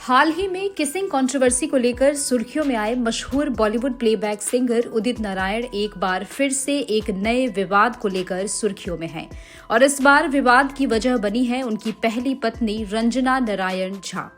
हाल ही में kissing controversy को लेकर सुर्खियों में आए मशहूर बॉलीवुड प्लेबैक सिंगर उदित नारायण एक बार फिर से एक नए विवाद को लेकर सुर्खियों में हैं और इस बार विवाद की वजह बनी है उनकी पहली पत्नी रंजना नारायण झा।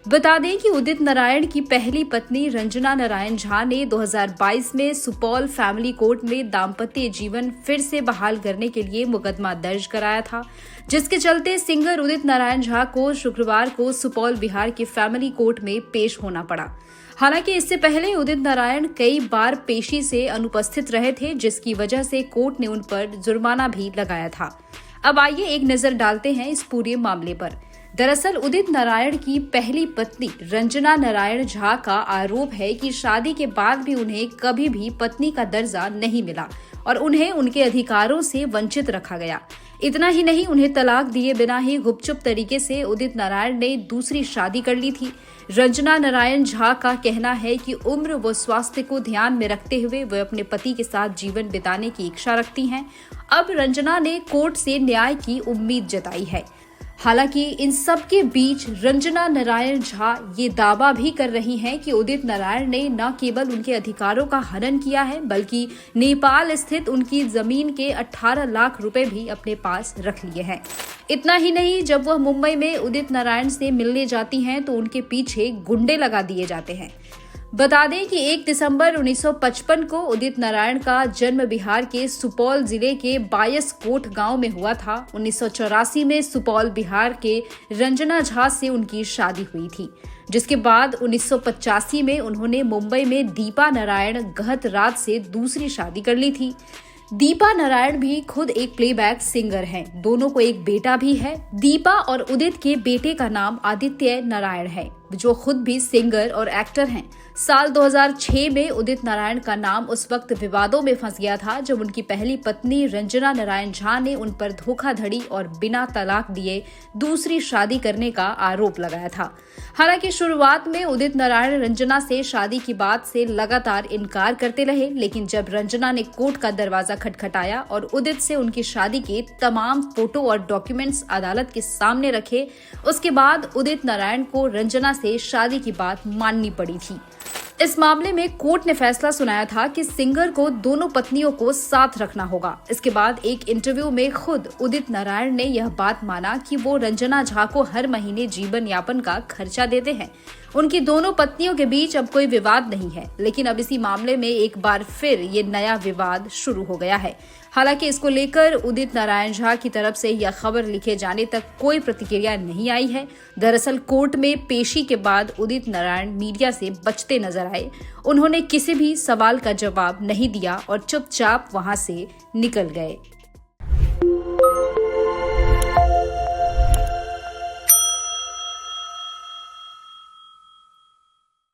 बता दें कि उदित नारायण की पहली पत्नी रंजना नारायण झा ने 2022 में सुपौल फैमिली कोर्ट में दाम्पत्य जीवन फिर से बहाल करने के लिए मुकदमा दर्ज कराया था, जिसके चलते सिंगर उदित नारायण झा को शुक्रवार को सुपौल बिहार के फैमिली कोर्ट में पेश होना पड़ा। हालांकि इससे पहले उदित नारायण कई बार पेशी से अनुपस्थित रहे थे, जिसकी वजह से कोर्ट ने उन पर जुर्माना भी लगाया था। अब आइए एक नजर डालते हैं इस पूरे मामले पर। दरअसल उदित नारायण की पहली पत्नी रंजना नारायण झा का आरोप है कि शादी के बाद भी उन्हें कभी भी पत्नी का दर्जा नहीं मिला और उन्हें उनके अधिकारों से वंचित रखा गया। इतना ही नहीं, उन्हें तलाक दिए बिना ही गुपचुप तरीके से उदित नारायण ने दूसरी शादी कर ली थी। रंजना नारायण झा का कहना है कि उम्र व स्वास्थ्य को ध्यान में रखते हुए वे अपने पति के साथ जीवन बिताने की इच्छा रखती हैं। अब रंजना ने कोर्ट से न्याय की उम्मीद जताई है। हालांकि इन सब के बीच रंजना नारायण झा ये दावा भी कर रही हैं कि उदित नारायण ने न केवल उनके अधिकारों का हनन किया है, बल्कि नेपाल स्थित उनकी जमीन के 18 लाख रुपए भी अपने पास रख लिए हैं। इतना ही नहीं, जब वह मुंबई में उदित नारायण से मिलने जाती हैं तो उनके पीछे गुंडे लगा दिए जाते हैं। बता दें कि 1 दिसंबर 1955 को उदित नारायण का जन्म बिहार के सुपौल जिले के बायसकोट गांव में हुआ था। 1984 में सुपौल बिहार के रंजना झा से उनकी शादी हुई थी, जिसके बाद 1985 में उन्होंने मुंबई में दीपा नारायण गहतराज से दूसरी शादी कर ली थी। दीपा नारायण भी खुद एक प्लेबैक सिंगर हैं। दोनों को एक बेटा भी है। दीपा और उदित के बेटे का नाम आदित्य नारायण है, जो खुद भी सिंगर और एक्टर हैं। साल 2006 में उदित नारायण का नाम उस वक्त विवादों में फंस गया था जब उनकी पहली पत्नी रंजना नारायण झा ने उन पर धोखाधड़ी और बिना तलाक दिए दूसरी शादी करने का आरोप लगाया था। हालांकि शुरुआत में उदित नारायण रंजना से शादी की बात से लगातार इनकार करते रहे, लेकिन जब रंजना ने कोर्ट का दरवाजा खटखटाया और उदित से उनकी शादी के तमाम फोटो और डॉक्यूमेंट्स अदालत के सामने रखे, उसके बाद उदित नारायण को रंजना से शादी की बात माननी पड़ी थी। इस मामले में कोर्ट ने फैसला सुनाया था कि सिंगर को दोनों पत्नियों को साथ रखना होगा। इसके बाद एक इंटरव्यू में खुद उदित नारायण ने यह बात माना कि वो रंजना झा को हर महीने जीवन यापन का खर्चा देते हैं। उनकी दोनों पत्नियों के बीच अब कोई विवाद नहीं है, लेकिन अब इसी मामले में एक बार फिर ये नया विवाद शुरू हो गया है। हालांकि इसको लेकर उदित नारायण झा की तरफ से यह खबर लिखे जाने तक कोई प्रतिक्रिया नहीं आई है। दरअसल कोर्ट में पेशी के बाद उदित नारायण मीडिया से बचते नजर आए। उन्होंने किसी भी सवाल का जवाब नहीं दिया और चुपचाप वहां से निकल गए।